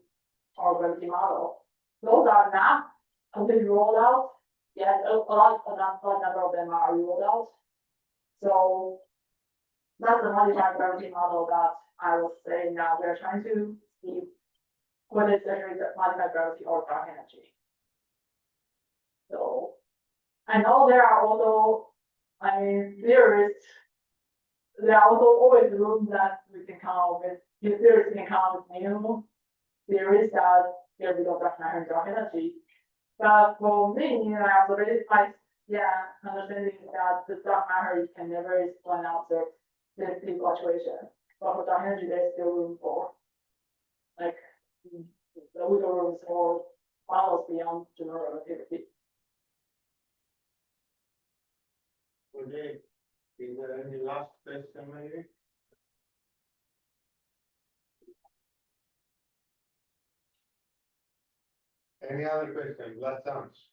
our gravity model. Those are not completely rolled out. Yes, a number of them are rolled out. So that's the modified gravity model that I was saying now. We're trying to see whether it's actually the modified gravity or dark energy. So I know there are also, theorists. There are also always room that we can come up with. New theories can come up with new theories that get rid of dark matter and dark energy. But for me, I already understanding that the dark matter can never explain out the density fluctuation. But for dark energy, there's still room for like the wiggle room for models beyond general relativity. Okay, is there any last question maybe? Any other question? Last chance.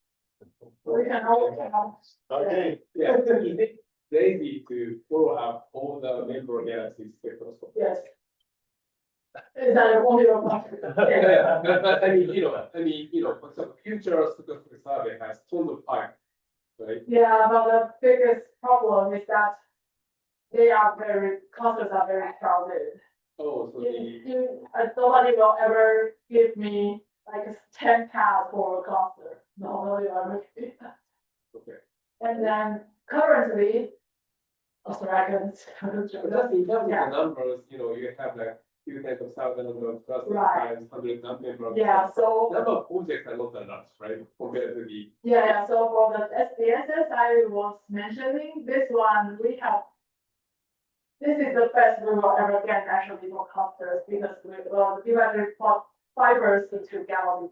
We can always have. Okay, Yeah, is it lazy to follow up all the member galaxies spectroscopy? Yes. Is that only your question? But I mean, for the future spectroscopy survey has tons of time, right? Yeah, but the biggest problem is that clusters are very crowded. Oh, so Nobody will ever give me like 10 paths for a cluster. Nobody will ever give that. okay. And then currently, sorry, I can. But just in terms of the numbers, you have like few tens of thousands of clusters Right. times 100 members. Yeah, so. Number of objects are not that much, right? Compared to the. Yeah, so for the SDSS I was mentioning, this one we have. This is the best we will ever get actually for clusters because we actually plot fibers into galaxies.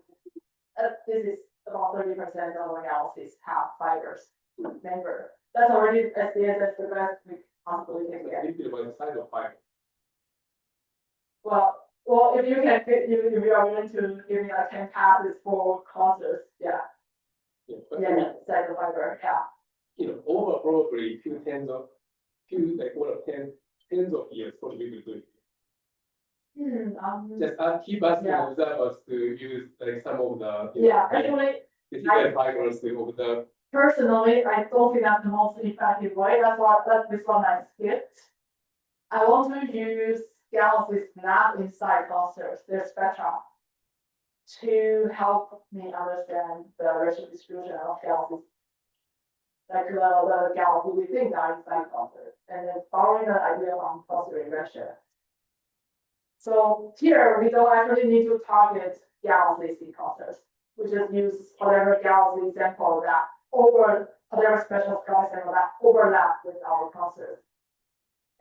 This is about 30% of our galaxies have fibers. Member. That's already SDSS the best we possibly can get. Thinking about the size of fiber. Well, if you can, if you are willing to give me like 10 passes for clusters, yeah, But size of fiber, yeah. Over probably tens of years, what we will do. Just keep asking observers to use like some of the Actually, physical fibers to observe. Personally, I don't think that's the most effective way. That's this one I skipped. I want to use galaxies not inside clusters, their spectra, to help me understand the racial distribution of galaxies. Like the galaxy we think are inside clusters, and then following the idea from cluster regression. So here we don't actually need to target galaxies in clusters. We just use whatever galaxy sample that whatever special sky sample that overlap with our clusters.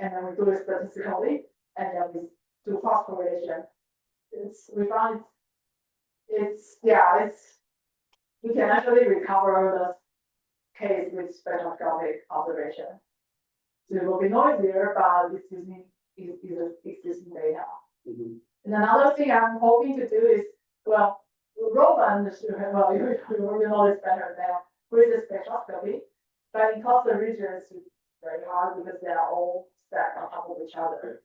And then we do it statistically, and then we do cross correlation. We found we can actually recover the case with spectroscopic observation. So it will be noisier, but it's using existing data. Mm-hmm. And another thing I'm hoping to do is, Roman, you know this better than with spectroscopy, but in cluster regions it's very hard because they are all stacked on top of each other.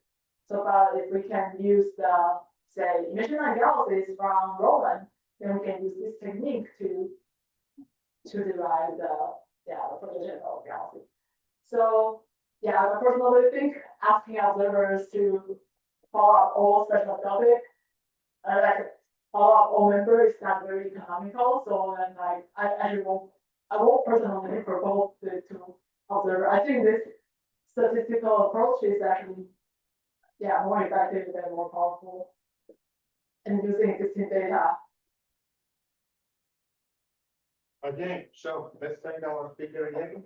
So, but if we can use the, say, emission galaxies from Roman, then we can use this technique to derive the projection of galaxies. So, I personally think asking observers to follow up all spectroscopic, follow up all members is not very economical. So then I won't personally propose to observe. I think this statistical approach is actually more effective and more powerful and using existing data. Okay, so let's thank our speaker again.